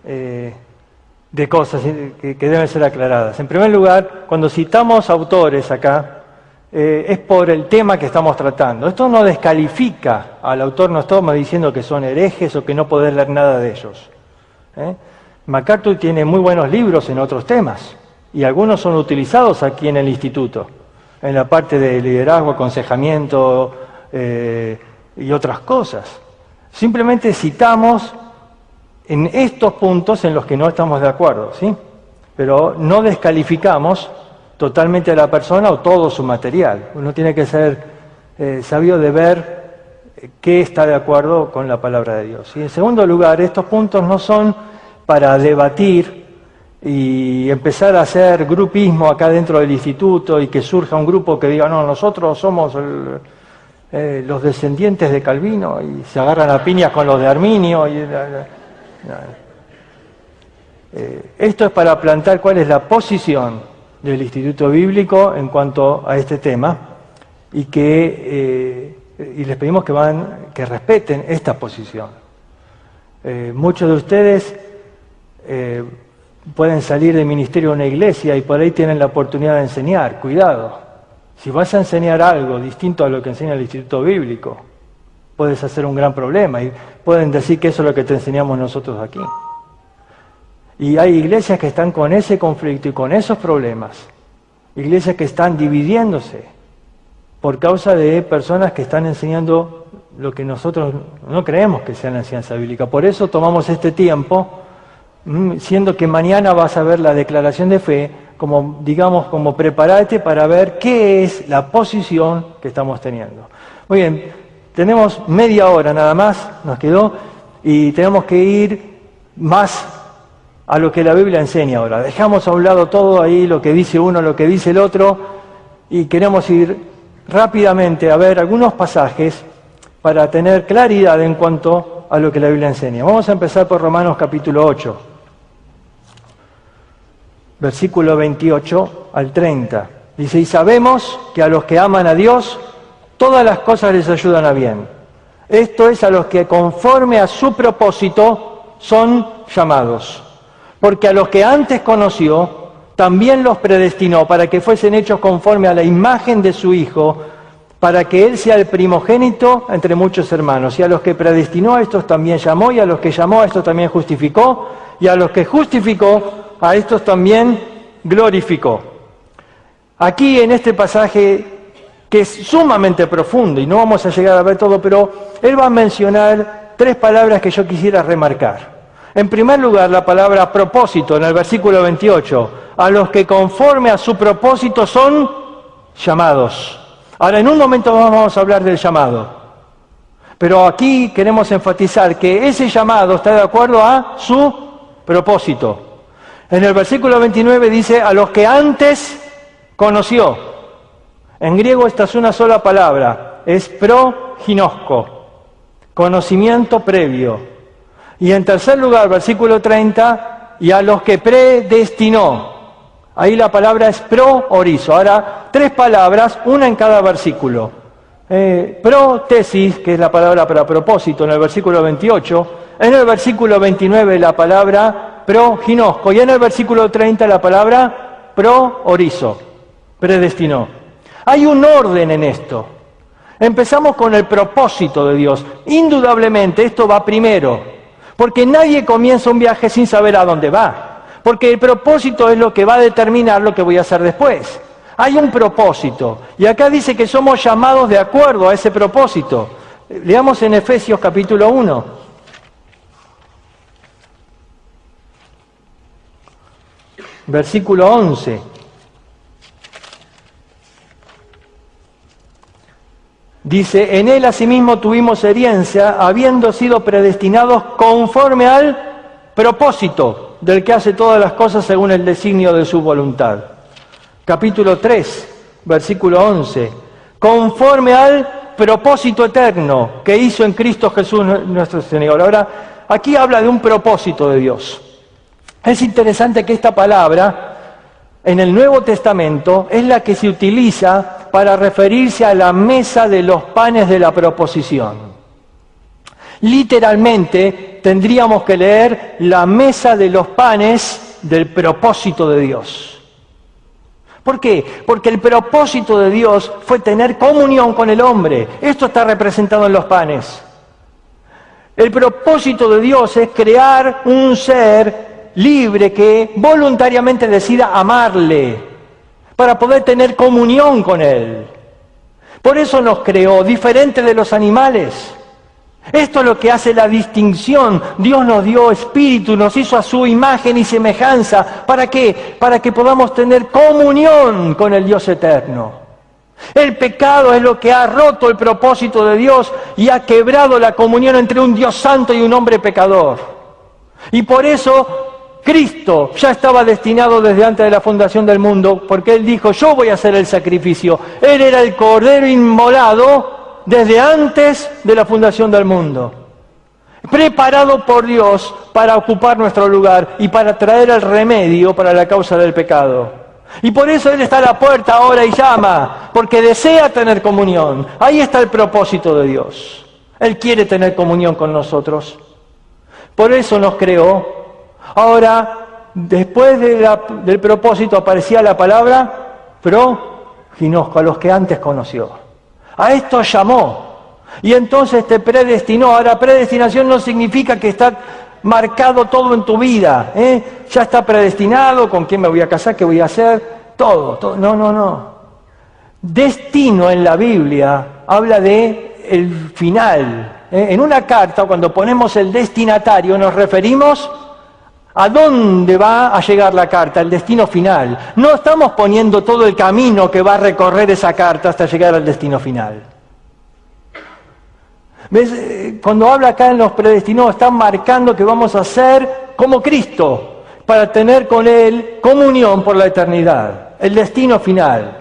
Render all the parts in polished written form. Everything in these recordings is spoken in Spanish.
de cosas que deben ser aclaradas. En primer lugar, cuando citamos autores acá, es por el tema que estamos tratando. Esto no descalifica al autor, no estamos diciendo que son herejes o que no podés leer nada de ellos. MacArthur tiene muy buenos libros en otros temas, y algunos son utilizados aquí en el instituto, en la parte de liderazgo, aconsejamiento y otras cosas. Simplemente citamos en estos puntos en los que no estamos de acuerdo, ¿sí? Pero no descalificamos totalmente a la persona o todo su material. Uno tiene que ser sabio de ver qué está de acuerdo con la palabra de Dios. Y en segundo lugar, estos puntos no son para debatir y empezar a hacer grupismo acá dentro del instituto y que surja un grupo que diga, no, nosotros somos los descendientes de Calvino, y se agarran a piñas con los de Arminio. Esto es para plantear cuál es la posición del Instituto Bíblico en cuanto a este tema, y les pedimos que respeten esta posición. Muchos de ustedes pueden salir del ministerio de una iglesia y por ahí tienen la oportunidad de enseñar. Cuidado, si vas a enseñar algo distinto a lo que enseña el Instituto Bíblico, puedes hacer un gran problema y pueden decir que eso es lo que te enseñamos nosotros aquí. Y hay iglesias que están con ese conflicto y con esos problemas, iglesias que están dividiéndose por causa de personas que están enseñando lo que nosotros no creemos que sea la enseñanza bíblica. Por eso tomamos este tiempo, siendo que mañana vas a ver la declaración de fe, como prepararte para ver qué es la posición que estamos teniendo. Muy bien, tenemos media hora nada más, nos quedó, y tenemos que ir más a lo que la Biblia enseña ahora. Dejamos a un lado todo ahí, lo que dice uno, lo que dice el otro, y queremos ir rápidamente a ver algunos pasajes para tener claridad en cuanto a lo que la Biblia enseña. Vamos a empezar por Romanos capítulo 8. Versículo 28 al 30. Dice, y sabemos que a los que aman a Dios, todas las cosas les ayudan a bien. Esto es, a los que conforme a su propósito son llamados. Porque a los que antes conoció, también los predestinó para que fuesen hechos conforme a la imagen de su Hijo, para que Él sea el primogénito entre muchos hermanos. Y a los que predestinó, a estos también llamó, y a los que llamó, a estos también justificó, y a los que justificó, a estos también glorificó. Aquí en este pasaje, que es sumamente profundo, y no vamos a llegar a ver todo, pero él va a mencionar tres palabras que yo quisiera remarcar. En primer lugar, la palabra propósito, en el versículo 28, a los que conforme a su propósito son llamados. Ahora, en un momento vamos a hablar del llamado, pero aquí queremos enfatizar que ese llamado está de acuerdo a su propósito. En el versículo 29 dice, a los que antes conoció. En griego esta es una sola palabra, es proginosko, conocimiento previo. Y en tercer lugar, versículo 30, y a los que predestinó. Ahí la palabra es pro-orizo. Ahora, tres palabras, una en cada versículo. Protesis, que es la palabra para propósito en el versículo 28. En el versículo 29 la palabra proginosko. Y en el versículo 30 la palabra pro-orizo, predestinó. Hay un orden en esto. Empezamos con el propósito de Dios. Indudablemente esto va primero, porque nadie comienza un viaje sin saber a dónde va. Porque el propósito es lo que va a determinar lo que voy a hacer después. Hay un propósito. Y acá dice que somos llamados de acuerdo a ese propósito. Leamos en Efesios capítulo 1. Versículo 11. Dice, en él asimismo tuvimos herencia, habiendo sido predestinados conforme al propósito del que hace todas las cosas según el designio de su voluntad. Capítulo 3, versículo 11. Conforme al propósito eterno que hizo en Cristo Jesús nuestro Señor. Ahora, aquí habla de un propósito de Dios. Es interesante que esta palabra en el Nuevo Testamento es la que se utiliza para referirse a la mesa de los panes de la proposición. Literalmente tendríamos que leer la mesa de los panes del propósito de Dios. ¿Por qué? Porque el propósito de Dios fue tener comunión con el hombre. Esto está representado en los panes. El propósito de Dios es crear un ser libre que voluntariamente decida amarle para poder tener comunión con Él. Por eso nos creó diferente de los animales. Esto es lo que hace la distinción. Dios nos dio espíritu, nos hizo a su imagen y semejanza. ¿Para qué? Para que podamos tener comunión con el Dios eterno. El pecado es lo que ha roto el propósito de Dios y ha quebrado la comunión entre un Dios santo y un hombre pecador. Y por eso Cristo ya estaba destinado desde antes de la fundación del mundo, porque Él dijo, yo voy a hacer el sacrificio. Él era el cordero inmolado desde antes de la fundación del mundo, preparado por Dios para ocupar nuestro lugar y para traer el remedio para la causa del pecado. Y por eso Él está a la puerta ahora y llama, porque desea tener comunión. Ahí está el propósito de Dios. Él quiere tener comunión con nosotros. Por eso nos creó. Ahora, después del propósito aparecía la palabra proginosco, a los que antes conoció. A esto llamó. Y entonces te predestinó. Ahora, predestinación no significa que está marcado todo en tu vida. Ya está predestinado, con quién me voy a casar, qué voy a hacer, todo. No. Destino en la Biblia habla de el final. En una carta, cuando ponemos el destinatario, nos referimos a dónde va a llegar la carta, el destino final. No estamos poniendo todo el camino que va a recorrer esa carta hasta llegar al destino final. ¿Ves? Cuando habla acá en los predestinados, están marcando que vamos a ser como Cristo, para tener con Él comunión por la eternidad, el destino final.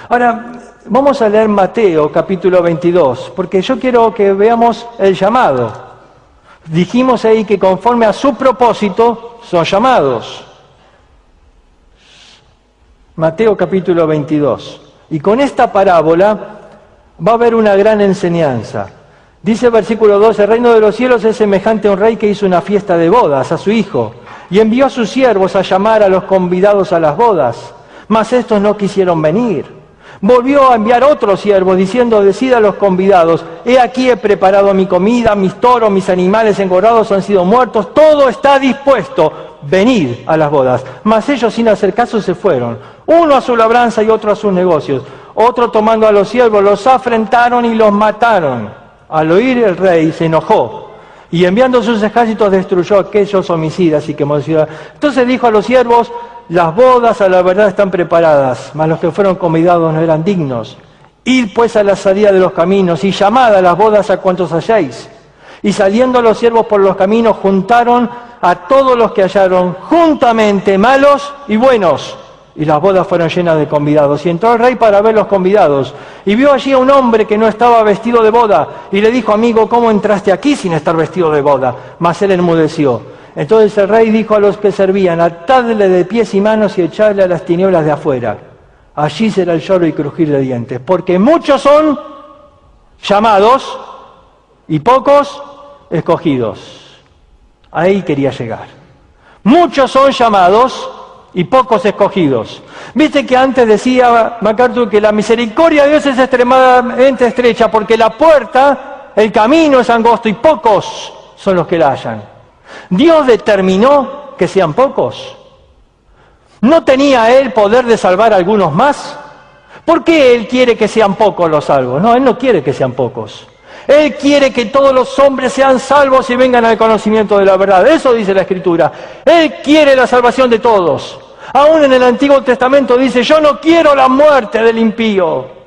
Ahora, vamos a leer Mateo capítulo 22, porque yo quiero que veamos el llamado. Dijimos ahí que conforme a su propósito son llamados. Mateo capítulo 22. Y con esta parábola va a haber una gran enseñanza. Dice el versículo 2, el reino de los cielos es semejante a un rey que hizo una fiesta de bodas a su hijo, y envió a sus siervos a llamar a los convidados a las bodas, mas estos no quisieron venir. Volvió a enviar otros siervos, diciendo, decid a los convidados, he aquí he preparado mi comida, mis toros, mis animales engordados han sido muertos, todo está dispuesto, venid a las bodas. Mas ellos sin hacer caso se fueron, uno a su labranza y otro a sus negocios. Otro tomando a los siervos, los afrentaron y los mataron. Al oír el rey se enojó, y enviando sus ejércitos destruyó a aquellos homicidas y quemó ciudad. Entonces dijo a los siervos, las bodas a la verdad están preparadas, mas los que fueron convidados no eran dignos. Id pues a la salida de los caminos y llamad a las bodas a cuantos halláis. Y saliendo los siervos por los caminos juntaron a todos los que hallaron juntamente, malos y buenos. Y las bodas fueron llenas de convidados. Y entró el rey para ver los convidados. Y vio allí a un hombre que no estaba vestido de boda. Y le dijo, amigo, ¿cómo entraste aquí sin estar vestido de boda? Mas él enmudeció. Entonces el rey dijo a los que servían, atadle de pies y manos y echadle a las tinieblas de afuera. Allí será el lloro y crujir de dientes. Porque muchos son llamados y pocos escogidos. Ahí quería llegar. Muchos son llamados y pocos escogidos. Viste que antes decía MacArthur que la misericordia de Dios es extremadamente estrecha porque la puerta, el camino es angosto y pocos son los que la hallan. Dios determinó que sean pocos. ¿No tenía Él poder de salvar a algunos más? ¿Por qué Él quiere que sean pocos los salvos? No, Él no quiere que sean pocos. Él quiere que todos los hombres sean salvos y vengan al conocimiento de la verdad. Eso dice la Escritura. Él quiere la salvación de todos. Aún en el Antiguo Testamento dice, yo no quiero la muerte del impío.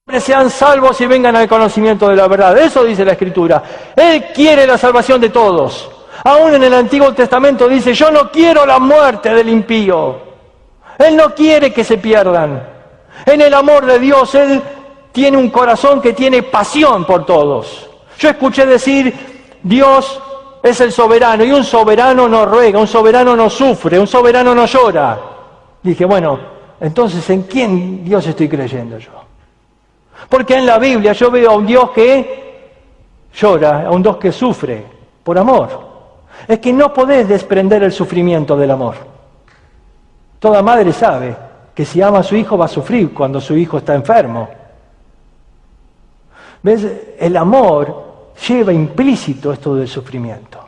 Que sean salvos y vengan al conocimiento de la verdad. Eso dice la Escritura. Él quiere la salvación de todos. Aún en el Antiguo Testamento dice, yo no quiero la muerte del impío. Él no quiere que se pierdan. En el amor de Dios, Él tiene un corazón que tiene pasión por todos. Yo escuché decir, Dios es el soberano, y un soberano no ruega, un soberano no sufre, un soberano no llora. Dije, bueno, entonces, ¿en quién Dios estoy creyendo yo? Porque en la Biblia yo veo a un Dios que llora, a un Dios que sufre por amor. Es que no podés desprender el sufrimiento del amor. Toda madre sabe que si ama a su hijo va a sufrir cuando su hijo está enfermo. ¿Ves? El amor lleva implícito esto del sufrimiento.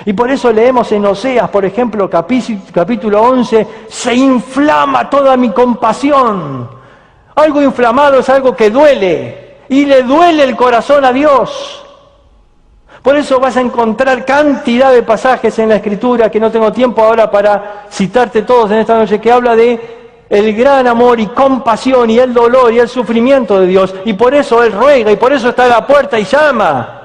Y por eso leemos en Oseas, por ejemplo, capítulo 11, se inflama toda mi compasión. Algo inflamado es algo que duele, y le duele el corazón a Dios. Por eso vas a encontrar cantidad de pasajes en la Escritura, que no tengo tiempo ahora para citarte todos en esta noche, que habla de el gran amor y compasión y el dolor y el sufrimiento de Dios. Y por eso Él ruega, y por eso está a la puerta y llama.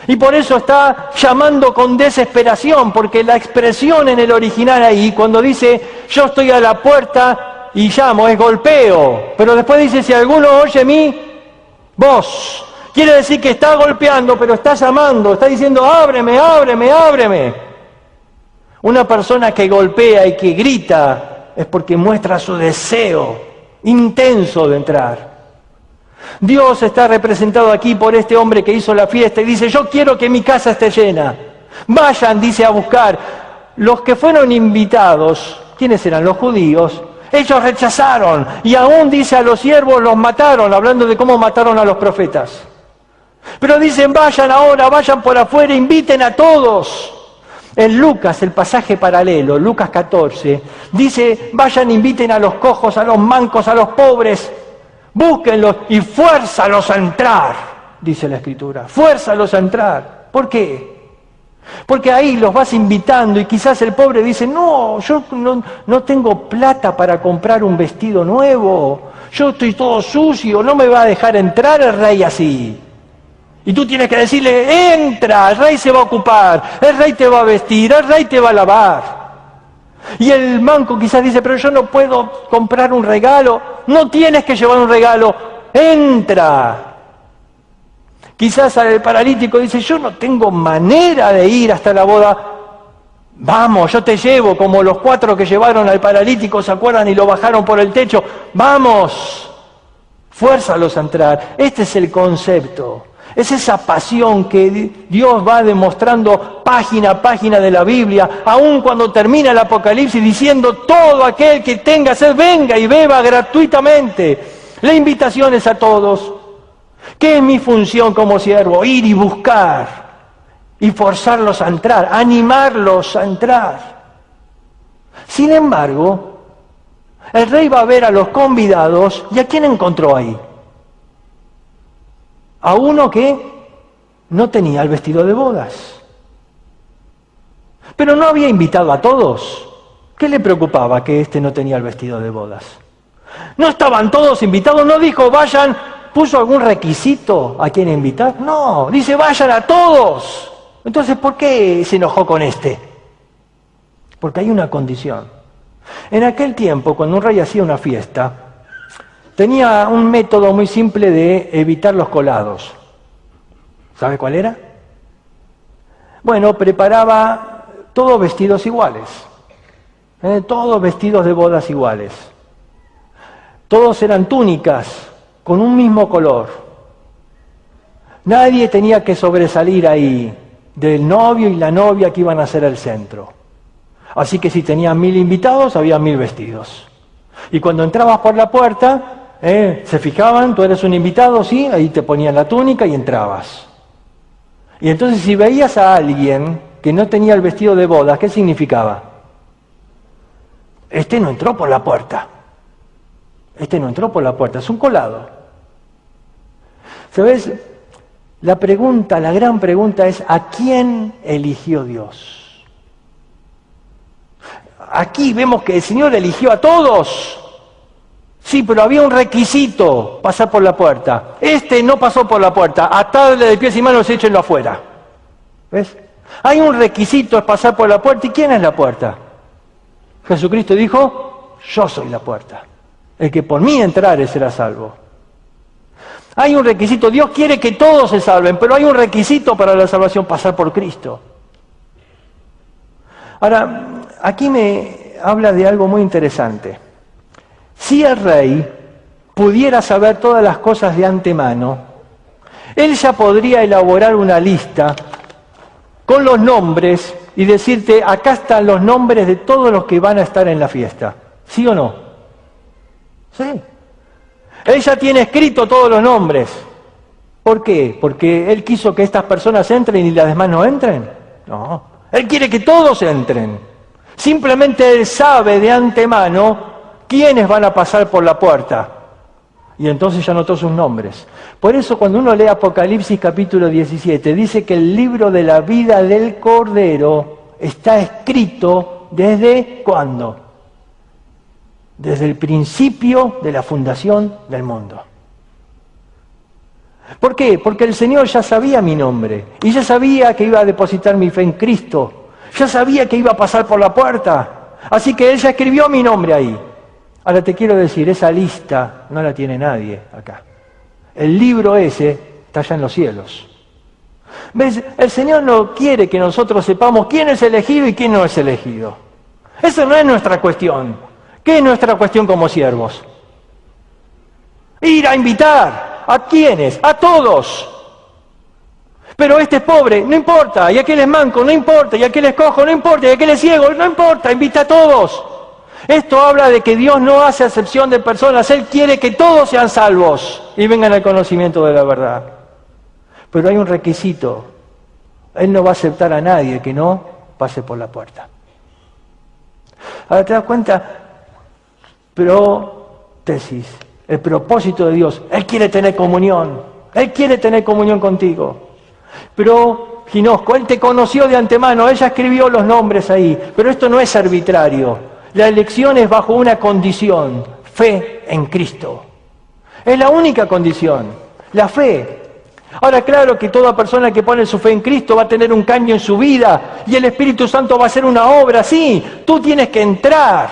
Y por eso está llamando con desesperación, porque la expresión en el original ahí, cuando dice yo estoy a la puerta y llamo, es golpeo. Pero después dice, si alguno oye mi voz. Quiere decir que está golpeando, pero está llamando, está diciendo, ábreme, ábreme, ábreme. Una persona que golpea y que grita es porque muestra su deseo intenso de entrar. Dios está representado aquí por este hombre que hizo la fiesta y dice, yo quiero que mi casa esté llena. Vayan, dice, a buscar. Los que fueron invitados, ¿quiénes eran? Los judíos. Ellos rechazaron y aún, dice, a los siervos los mataron, hablando de cómo mataron a los profetas. Pero dicen, vayan ahora, vayan por afuera, inviten a todos. En Lucas, el pasaje paralelo, Lucas 14, dice, vayan, inviten a los cojos, a los mancos, a los pobres, búsquenlos y fuérzalos a entrar, dice la Escritura, fuérzalos a entrar. ¿Por qué? Porque ahí los vas invitando y quizás el pobre dice, no, yo no tengo plata para comprar un vestido nuevo, yo estoy todo sucio, no me va a dejar entrar el rey así. Y tú tienes que decirle, entra, el rey se va a ocupar, el rey te va a vestir, el rey te va a lavar. Y el manco quizás dice, pero yo no puedo comprar un regalo. No tienes que llevar un regalo, entra. Quizás el paralítico dice, yo no tengo manera de ir hasta la boda. Vamos, yo te llevo, como los 4 que llevaron al paralítico, ¿se acuerdan? Y lo bajaron por el techo. Vamos, fuérzalos a entrar. Este es el concepto. Es esa pasión que Dios va demostrando página a página de la Biblia, aun cuando termina el Apocalipsis, diciendo todo aquel que tenga sed, venga y beba gratuitamente. La invitación es a todos. ¿Qué es mi función como siervo? Ir y buscar y forzarlos a entrar, animarlos a entrar. Sin embargo, el rey va a ver a los convidados, ¿y a quién encontró ahí? A uno que no tenía el vestido de bodas. Pero no había invitado a todos. ¿Qué le preocupaba que este no tenía el vestido de bodas? ¿No estaban todos invitados? ¿No dijo, vayan, puso algún requisito a quién invitar? No, dice, vayan a todos. Entonces, ¿por qué se enojó con este? Porque hay una condición. En aquel tiempo, cuando un rey hacía una fiesta, tenía un método muy simple de evitar los colados. ¿Sabe cuál era? Bueno, preparaba todos vestidos iguales. Todos vestidos de bodas iguales. Todos eran túnicas con un mismo color. Nadie tenía que sobresalir ahí del novio y la novia que iban a ser el centro. Así que si tenían 1000 invitados, había 1000 vestidos. Y cuando entrabas por la puerta, se fijaban, tú eres un invitado, sí, ahí te ponían la túnica y entrabas. Y entonces si veías a alguien que no tenía el vestido de bodas, ¿qué significaba? Este no entró por la puerta. Este no entró por la puerta, es un colado. ¿Sabes? La pregunta, la gran pregunta es, ¿a quién eligió Dios? Aquí vemos que el Señor eligió a todos. Sí, pero había un requisito, pasar por la puerta. Este no pasó por la puerta, atadle de pies y manos y échenlo afuera. ¿Ves? Hay un requisito, es pasar por la puerta. ¿Y quién es la puerta? Jesucristo dijo, yo soy la puerta. El que por mí entrare será salvo. Hay un requisito, Dios quiere que todos se salven, pero hay un requisito para la salvación, pasar por Cristo. Ahora, aquí me habla de algo muy interesante. Si el rey pudiera saber todas las cosas de antemano, Él ya podría elaborar una lista con los nombres y decirte, acá están los nombres de todos los que van a estar en la fiesta. ¿Sí o no? Sí. Él ya tiene escrito todos los nombres. ¿Por qué? ¿Porque Él quiso que estas personas entren y las demás no entren? No. Él quiere que todos entren. Simplemente Él sabe de antemano quiénes van a pasar por la puerta. Y entonces ya anotó sus nombres. Por eso cuando uno lee Apocalipsis capítulo 17, dice que el libro de la vida del Cordero está escrito ¿desde cuándo? Desde el principio de la fundación del mundo. ¿Por qué? Porque el Señor ya sabía mi nombre y ya sabía que iba a depositar mi fe en Cristo. Ya sabía que iba a pasar por la puerta. Así que Él ya escribió mi nombre ahí. Ahora te quiero decir, esa lista no la tiene nadie acá. El libro ese está allá en los cielos. ¿Ves? El Señor no quiere que nosotros sepamos quién es elegido y quién no es elegido. Eso no es nuestra cuestión. ¿Qué es nuestra cuestión como siervos? Ir a invitar. ¿A quiénes? A todos. Pero este es pobre, no importa. Y aquel es manco, no importa. Y aquel es cojo, no importa. Y aquel es ciego, no importa. Invita a todos. Esto habla de que Dios no hace acepción de personas. Él quiere que todos sean salvos y vengan al conocimiento de la verdad. Pero hay un requisito. Él no va a aceptar a nadie que no pase por la puerta. Ahora te das cuenta, tesis, el propósito de Dios. Él quiere tener comunión. Él quiere tener comunión contigo. Pero Ginosco, Él te conoció de antemano. Ella escribió los nombres ahí. Pero esto no es arbitrario. La elección es bajo una condición, fe en Cristo. Es la única condición, la fe. Ahora, claro que toda persona que pone su fe en Cristo va a tener un cambio en su vida y el Espíritu Santo va a hacer una obra, sí, tú tienes que entrar.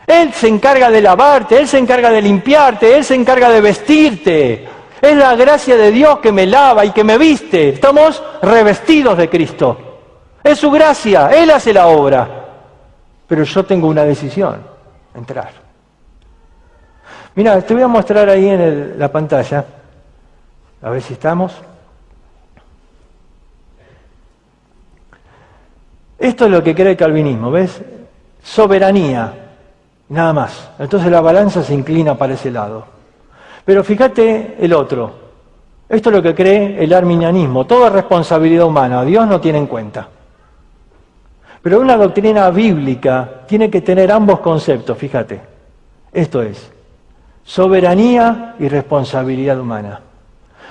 Él se encarga de lavarte, Él se encarga de limpiarte, Él se encarga de vestirte. Es la gracia de Dios que me lava y que me viste. Estamos revestidos de Cristo. Es su gracia, Él hace la obra. Pero yo tengo una decisión, entrar. Mira, te voy a mostrar ahí en la pantalla, a ver si estamos. Esto es lo que cree el calvinismo, ¿ves? Soberanía, nada más. Entonces la balanza se inclina para ese lado. Pero fíjate el otro. Esto es lo que cree el arminianismo. Toda responsabilidad humana, Dios no tiene en cuenta. Pero una doctrina bíblica tiene que tener ambos conceptos, fíjate. Esto es, soberanía y responsabilidad humana.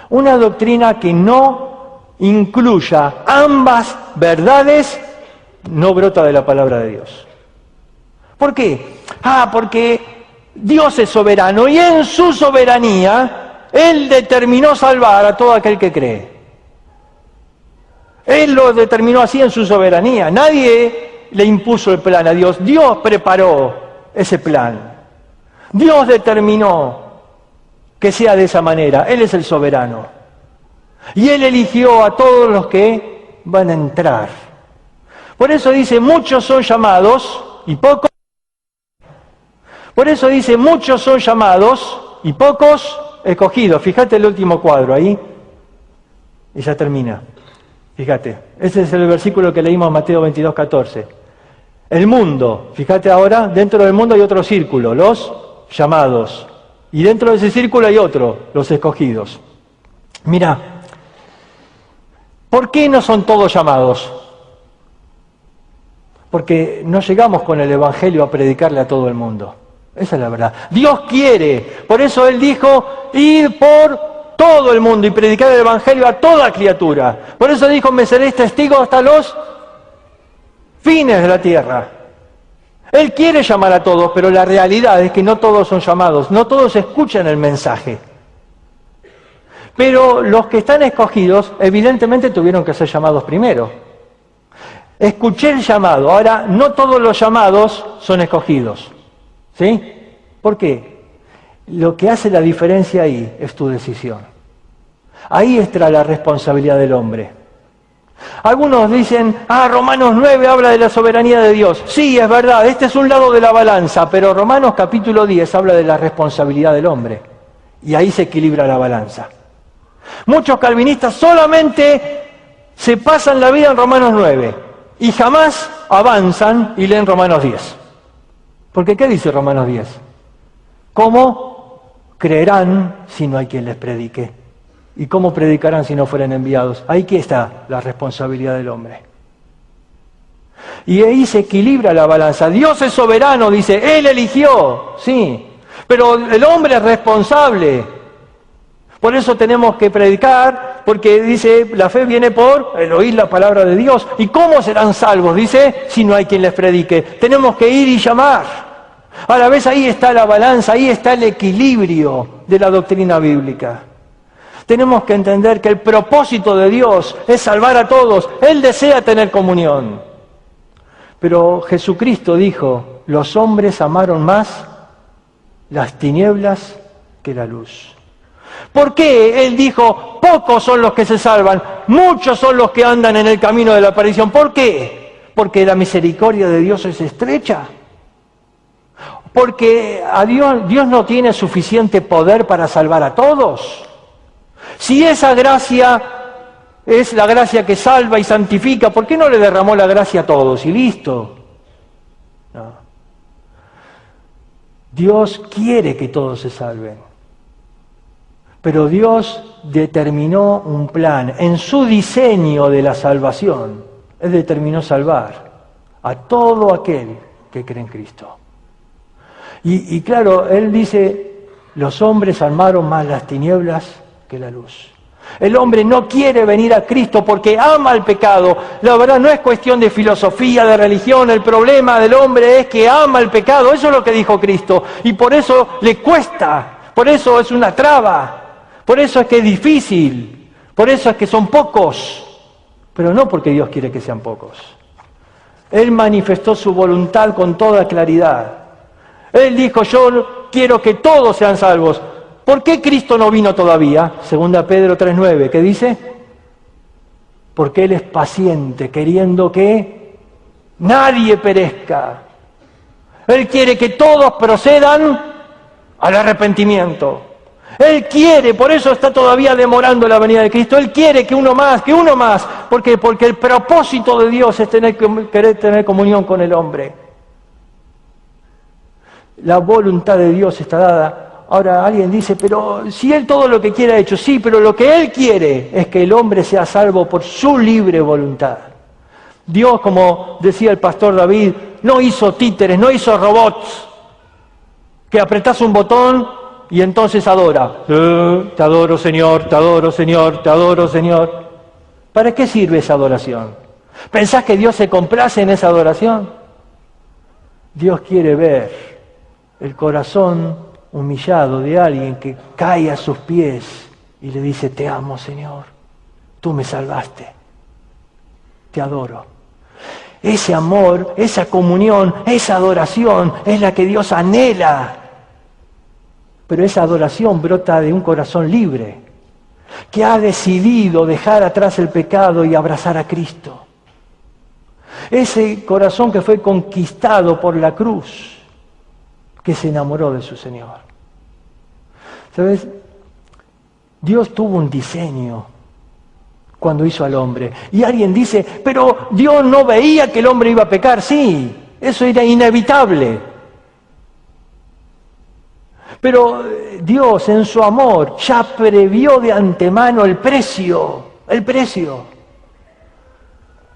Una doctrina que no incluya ambas verdades no brota de la palabra de Dios. ¿Por qué? Porque Dios es soberano y en su soberanía Él determinó salvar a todo aquel que cree. Él lo determinó así en su soberanía. Nadie le impuso el plan a Dios. Dios preparó ese plan. Dios determinó que sea de esa manera. Él es el soberano. Y Él eligió a todos los que van a entrar. Por eso dice, muchos son llamados y pocos. Por eso dice, muchos son llamados y pocos escogidos. Fíjate el último cuadro ahí. Y ya termina. Fíjate, ese es el versículo que leímos en Mateo 22:14. El mundo, fíjate ahora, dentro del mundo hay otro círculo, los llamados. Y dentro de ese círculo hay otro, los escogidos. Mira, ¿por qué no son todos llamados? Porque no llegamos con el Evangelio a predicarle a todo el mundo. Esa es la verdad. Dios quiere, por eso Él dijo, id por todo el mundo y predicar el Evangelio a toda criatura. Por eso dijo, me seréis testigos hasta los fines de la tierra. Él quiere llamar a todos, pero la realidad es que no todos son llamados, no todos escuchan el mensaje. Pero los que están escogidos, evidentemente tuvieron que ser llamados primero. Escuché el llamado, ahora no todos los llamados son escogidos. ¿Sí? ¿Por qué? Lo que hace la diferencia ahí es tu decisión. Ahí está la responsabilidad del hombre. Algunos dicen, Romanos 9 habla de la soberanía de Dios. Sí, es verdad, este es un lado de la balanza, pero Romanos capítulo 10 habla de la responsabilidad del hombre. Y ahí se equilibra la balanza. Muchos calvinistas solamente se pasan la vida en Romanos 9 y jamás avanzan y leen Romanos 10. Porque ¿qué dice Romanos 10? ¿Cómo creerán si no hay quien les predique? ¿Y cómo predicarán si no fueran enviados? Ahí que está la responsabilidad del hombre. Y ahí se equilibra la balanza. Dios es soberano, dice, Él eligió, sí, pero el hombre es responsable. Por eso tenemos que predicar, porque dice, la fe viene por el oír la palabra de Dios. ¿Y cómo serán salvos? Dice, si no hay quien les predique. Tenemos que ir y llamar. A la vez ahí está la balanza, ahí está el equilibrio de la doctrina bíblica. Tenemos que entender que el propósito de Dios es salvar a todos. Él desea tener comunión. Pero Jesucristo dijo, los hombres amaron más las tinieblas que la luz. ¿Por qué Él dijo, pocos son los que se salvan, muchos son los que andan en el camino de la perdición? ¿Por qué? Porque la misericordia de Dios es estrecha. Porque a Dios no tiene suficiente poder para salvar a todos. Si esa gracia es la gracia que salva y santifica, ¿por qué no le derramó la gracia a todos y listo? No. Dios quiere que todos se salven. Pero Dios determinó un plan. En su diseño de la salvación, Él determinó salvar a todo aquel que cree en Cristo. Y claro, Él dice, los hombres amaron más las tinieblas que la luz. El hombre no quiere venir a Cristo porque ama el pecado. La verdad no es cuestión de filosofía, de religión. El problema del hombre es que ama el pecado. Eso es lo que dijo Cristo. Y por eso le cuesta. Por eso es una traba. Por eso es que es difícil. Por eso es que son pocos. Pero no porque Dios quiere que sean pocos. Él manifestó su voluntad con toda claridad. Él dijo, yo quiero que todos sean salvos. ¿Por qué Cristo no vino todavía? 2 Pedro 3:9, ¿qué dice? Porque Él es paciente, queriendo que nadie perezca. Él quiere que todos procedan al arrepentimiento. Él quiere, por eso está todavía demorando la venida de Cristo. Él quiere que uno más. ¿Por qué? Porque el propósito de Dios es querer tener comunión con el hombre. La voluntad de Dios está dada. Ahora alguien dice, pero si Él todo lo que quiere ha hecho, sí, pero lo que Él quiere es que el hombre sea salvo por su libre voluntad. Dios, como decía el pastor David, no hizo títeres, no hizo robots, que apretás un botón y entonces adora. Te adoro, Señor, te adoro, Señor, te adoro, Señor. ¿Para qué sirve esa adoración? ¿Pensás que Dios se complace en esa adoración? Dios quiere ver el corazón humillado de alguien que cae a sus pies y le dice, te amo, Señor, tú me salvaste, te adoro. Ese amor, esa comunión, esa adoración es la que Dios anhela. Pero esa adoración brota de un corazón libre, que ha decidido dejar atrás el pecado y abrazar a Cristo. Ese corazón que fue conquistado por la cruz, que se enamoró de su Señor. ¿Sabes? Dios tuvo un diseño cuando hizo al hombre. Y alguien dice, pero Dios no veía que el hombre iba a pecar. Sí, eso era inevitable. Pero Dios en su amor ya previó de antemano el precio.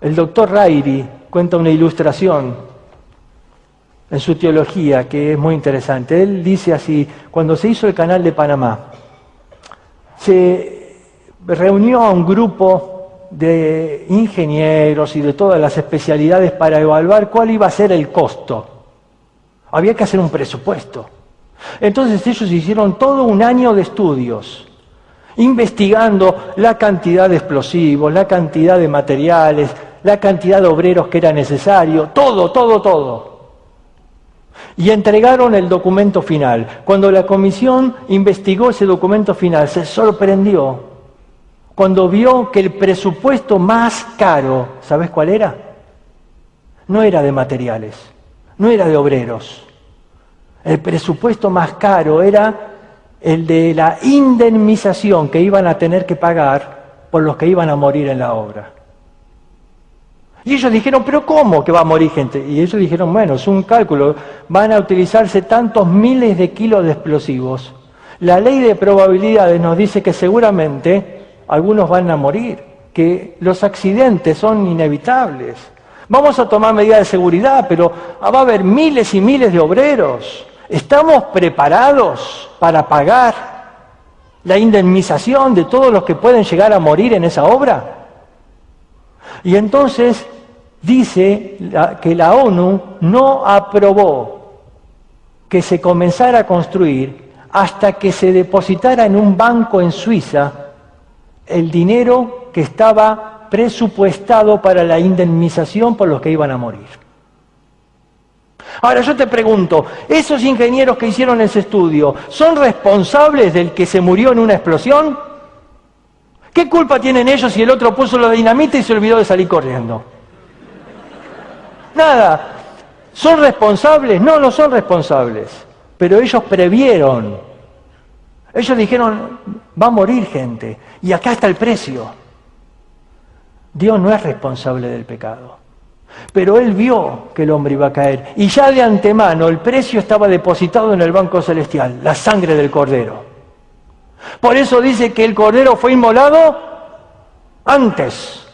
El doctor Rairi cuenta una ilustración en su teología, que es muy interesante. Él dice así, cuando se hizo el Canal de Panamá, se reunió a un grupo de ingenieros y de todas las especialidades para evaluar cuál iba a ser el costo. Había que hacer un presupuesto. Entonces ellos hicieron todo un año de estudios, investigando la cantidad de explosivos, la cantidad de materiales, la cantidad de obreros que era necesario, todo. Y entregaron el documento final. Cuando la comisión investigó ese documento final, se sorprendió cuando vio que el presupuesto más caro, ¿sabes cuál era? No era de materiales, no era de obreros. El presupuesto más caro era el de la indemnización que iban a tener que pagar por los que iban a morir en la obra. Y ellos dijeron, ¿pero cómo que va a morir gente? Y ellos dijeron, bueno, es un cálculo, van a utilizarse tantos miles de kilos de explosivos. La ley de probabilidades nos dice que seguramente algunos van a morir, que los accidentes son inevitables. Vamos a tomar medidas de seguridad, pero va a haber miles y miles de obreros. ¿Estamos preparados para pagar la indemnización de todos los que pueden llegar a morir en esa obra? Y entonces dice que la ONU no aprobó que se comenzara a construir hasta que se depositara en un banco en Suiza el dinero que estaba presupuestado para la indemnización por los que iban a morir. Ahora yo te pregunto, ¿esos ingenieros que hicieron ese estudio son responsables del que se murió en una explosión? ¿Qué culpa tienen ellos si el otro puso la dinamita y se olvidó de salir corriendo? Nada. ¿Son responsables? No, no son responsables. Pero ellos previeron. Ellos dijeron, va a morir gente. Y acá está el precio. Dios no es responsable del pecado. Pero Él vio que el hombre iba a caer. Y ya de antemano el precio estaba depositado en el banco celestial, la sangre del Cordero. Por eso dice que el Cordero fue inmolado antes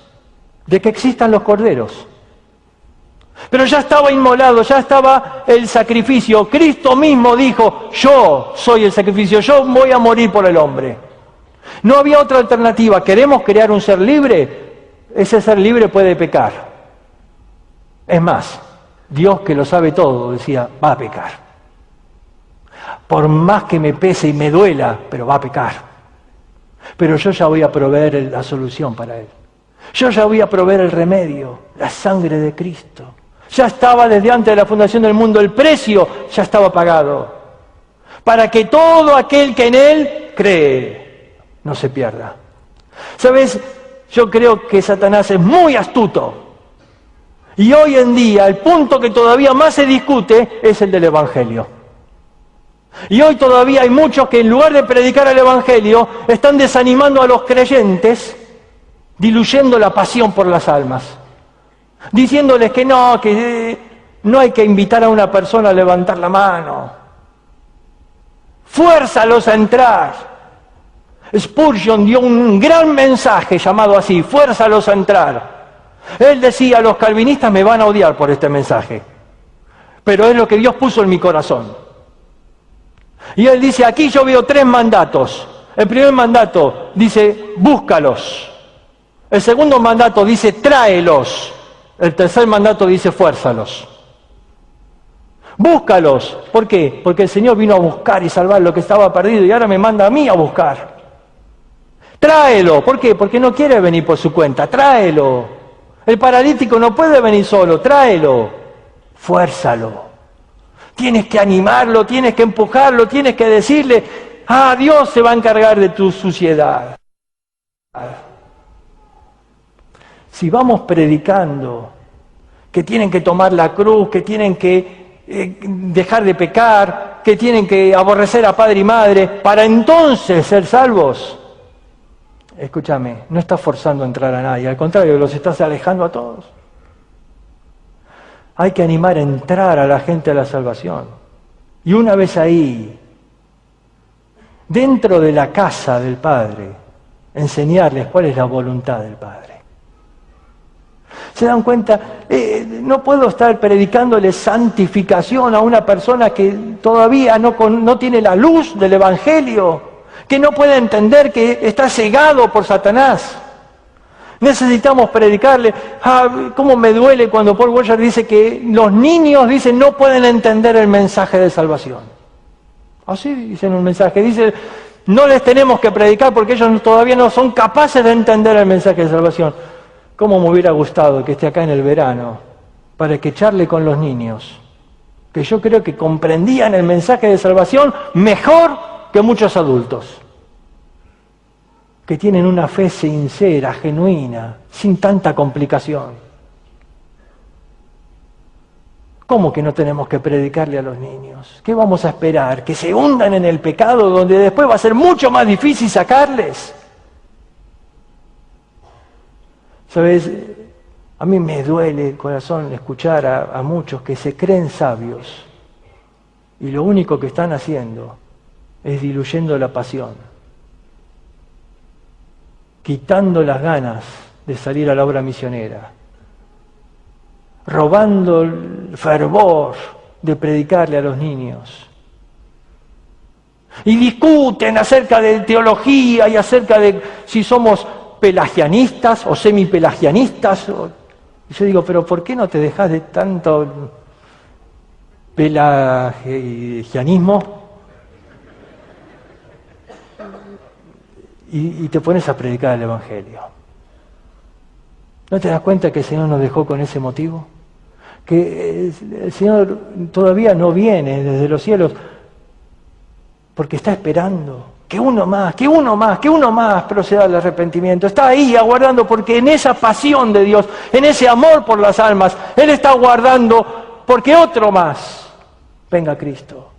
de que existan los corderos. Pero ya estaba inmolado, ya estaba el sacrificio. Cristo mismo dijo, yo soy el sacrificio, yo voy a morir por el hombre. No había otra alternativa. ¿Queremos crear un ser libre? Ese ser libre puede pecar. Es más, Dios que lo sabe todo, decía, va a pecar. Por más que me pese y me duela, pero va a pecar. Pero yo ya voy a proveer la solución para él. Yo ya voy a proveer el remedio, la sangre de Cristo. Ya estaba desde antes de la fundación del mundo, el precio ya estaba pagado. Para que todo aquel que en él cree no se pierda. ¿Sabes? Yo creo que Satanás es muy astuto. Y hoy en día el punto que todavía más se discute es el del Evangelio. Y hoy todavía hay muchos que en lugar de predicar el Evangelio están desanimando a los creyentes, diluyendo la pasión por las almas. Diciéndoles que no hay que invitar a una persona a levantar la mano. Fuérzalos a entrar. Spurgeon dio un gran mensaje llamado así, fuérzalos a entrar. Él decía, los calvinistas me van a odiar por este mensaje, pero es lo que Dios puso en mi corazón. Y él dice, aquí yo veo 3 mandatos. El primer mandato dice, búscalos. El segundo mandato dice, tráelos. El tercer mandato dice, fuérzalos. Búscalos. ¿Por qué? Porque el Señor vino a buscar y salvar lo que estaba perdido y ahora me manda a mí a buscar. Tráelo. ¿Por qué? Porque no quiere venir por su cuenta. Tráelo. El paralítico no puede venir solo. Tráelo. Fuérzalo. Tienes que animarlo, tienes que empujarlo, tienes que decirle, Dios se va a encargar de tu suciedad. Si vamos predicando que tienen que tomar la cruz, que tienen que dejar de pecar, que tienen que aborrecer a padre y madre, para entonces ser salvos, escúchame, no estás forzando a entrar a nadie, al contrario, los estás alejando a todos. Hay que animar a entrar a la gente a la salvación. Y una vez ahí, dentro de la casa del Padre, enseñarles cuál es la voluntad del Padre. ¿Se dan cuenta? No puedo estar predicándole santificación a una persona que todavía no tiene la luz del Evangelio, que no puede entender que está cegado por Satanás. Necesitamos predicarle. Cómo me duele cuando Paul Washer dice que los niños, no pueden entender el mensaje de salvación. Así dicen un mensaje. Dice, no les tenemos que predicar porque ellos todavía no son capaces de entender el mensaje de salvación. ¿Cómo me hubiera gustado que esté acá en el verano para que charle con los niños? Que yo creo que comprendían el mensaje de salvación mejor que muchos adultos. Que tienen una fe sincera, genuina, sin tanta complicación. ¿Cómo que no tenemos que predicarle a los niños? ¿Qué vamos a esperar? ¿Que se hundan en el pecado donde después va a ser mucho más difícil sacarles? ¿Sabes? A mí me duele el corazón escuchar a muchos que se creen sabios y lo único que están haciendo es diluyendo la pasión, quitando las ganas de salir a la obra misionera, robando el fervor de predicarle a los niños. Y discuten acerca de teología y acerca de si somos pelagianistas o semipelagianistas. Y yo digo, pero ¿por qué no te dejas de tanto pelagianismo y te pones a predicar el Evangelio? ¿No te das cuenta que el Señor nos dejó con ese motivo? Que el Señor todavía no viene desde los cielos porque está esperando que uno más proceda al arrepentimiento. Está ahí aguardando porque en esa pasión de Dios, en ese amor por las almas, Él está aguardando porque otro más venga a Cristo.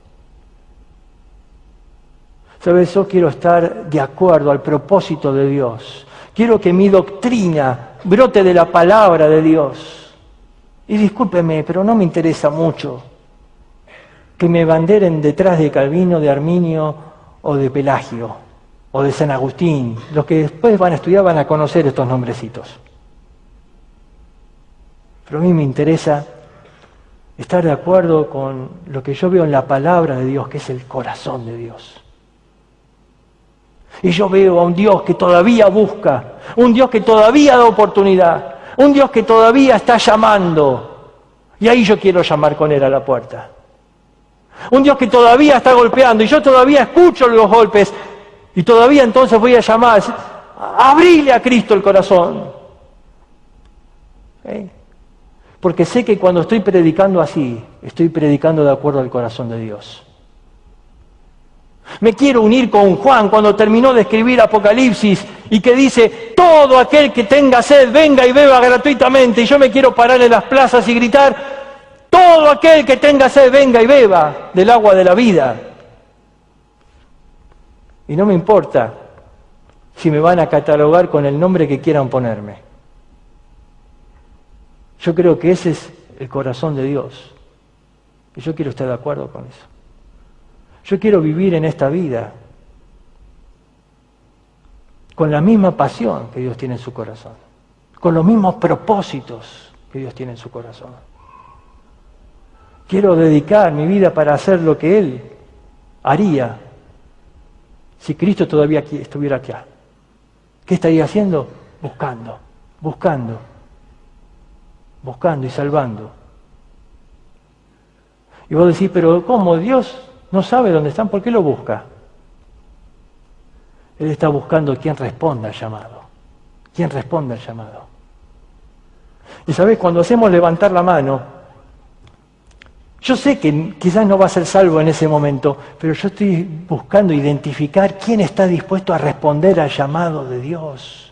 ¿Sabes? Yo quiero estar de acuerdo al propósito de Dios. Quiero que mi doctrina brote de la palabra de Dios. Y discúlpeme, pero no me interesa mucho que me banderen detrás de Calvino, de Arminio o de Pelagio o de San Agustín. Los que después van a estudiar van a conocer estos nombrecitos. Pero a mí me interesa estar de acuerdo con lo que yo veo en la palabra de Dios, que es el corazón de Dios. Y yo veo a un Dios que todavía busca, un Dios que todavía da oportunidad, un Dios que todavía está llamando. Y ahí yo quiero llamar con Él a la puerta. Un Dios que todavía está golpeando y yo todavía escucho los golpes y todavía entonces voy a llamar, abrile a Cristo el corazón. ¿Okay? Porque sé que cuando estoy predicando así, estoy predicando de acuerdo al corazón de Dios. Me quiero unir con Juan cuando terminó de escribir Apocalipsis y que dice, todo aquel que tenga sed, venga y beba gratuitamente. Y yo me quiero parar en las plazas y gritar, todo aquel que tenga sed, venga y beba del agua de la vida. Y no me importa si me van a catalogar con el nombre que quieran ponerme. Yo creo que ese es el corazón de Dios. Y yo quiero estar de acuerdo con eso. Yo quiero vivir en esta vida con la misma pasión que Dios tiene en su corazón, con los mismos propósitos que Dios tiene en su corazón. Quiero dedicar mi vida para hacer lo que Él haría si Cristo todavía estuviera aquí. ¿Qué estaría haciendo? Buscando y salvando. Y vos decís, pero ¿cómo? Dios no sabe dónde están, ¿por qué lo busca? Él está buscando quien responda al llamado. ¿Quién responde al llamado? Y sabés, cuando hacemos levantar la mano, yo sé que quizás no va a ser salvo en ese momento, pero yo estoy buscando identificar quién está dispuesto a responder al llamado de Dios.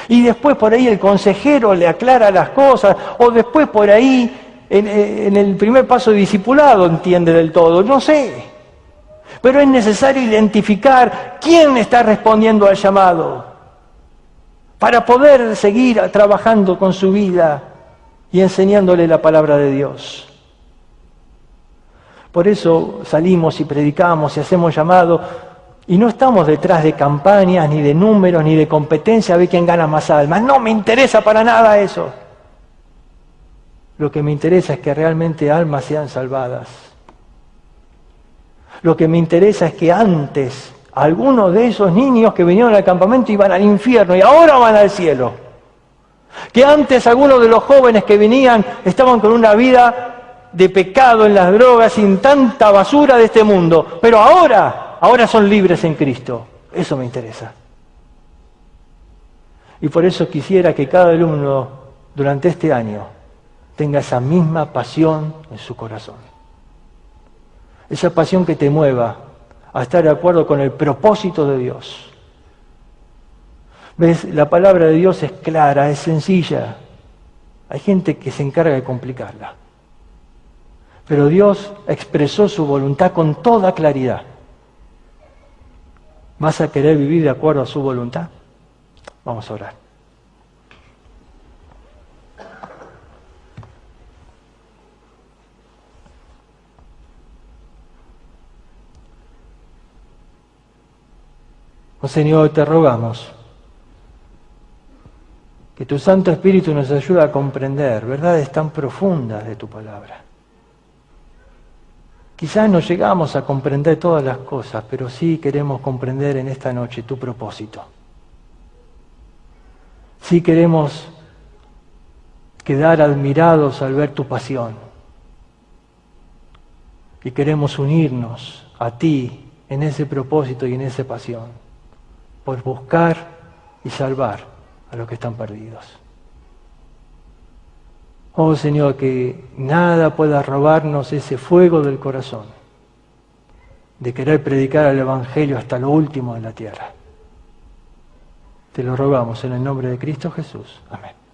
Y después por ahí el consejero le aclara las cosas, o después por ahí en el primer paso de discipulado entiende del todo, no sé. Pero es necesario identificar quién está respondiendo al llamado para poder seguir trabajando con su vida y enseñándole la palabra de Dios. Por eso salimos y predicamos y hacemos llamado y no estamos detrás de campañas, ni de números, ni de competencia a ver quién gana más almas. No me interesa para nada eso. Lo que me interesa es que realmente almas sean salvadas. Lo que me interesa es que antes algunos de esos niños que vinieron al campamento iban al infierno y ahora van al cielo. Que antes algunos de los jóvenes que venían estaban con una vida de pecado en las drogas, sin tanta basura de este mundo, pero ahora son libres en Cristo. Eso me interesa. Y por eso quisiera que cada alumno durante este año tenga esa misma pasión en su corazón. Esa pasión que te mueva a estar de acuerdo con el propósito de Dios. ¿Ves? La palabra de Dios es clara, es sencilla. Hay gente que se encarga de complicarla. Pero Dios expresó su voluntad con toda claridad. ¿Vas a querer vivir de acuerdo a su voluntad? Vamos a orar. Oh Señor, te rogamos que tu Santo Espíritu nos ayude a comprender verdades tan profundas de tu palabra. Quizás no llegamos a comprender todas las cosas, pero sí queremos comprender en esta noche tu propósito. Sí queremos quedar admirados al ver tu pasión. Y queremos unirnos a ti en ese propósito y en esa pasión, por buscar y salvar a los que están perdidos. Oh Señor, que nada pueda robarnos ese fuego del corazón, de querer predicar el Evangelio hasta lo último de la tierra. Te lo rogamos en el nombre de Cristo Jesús. Amén.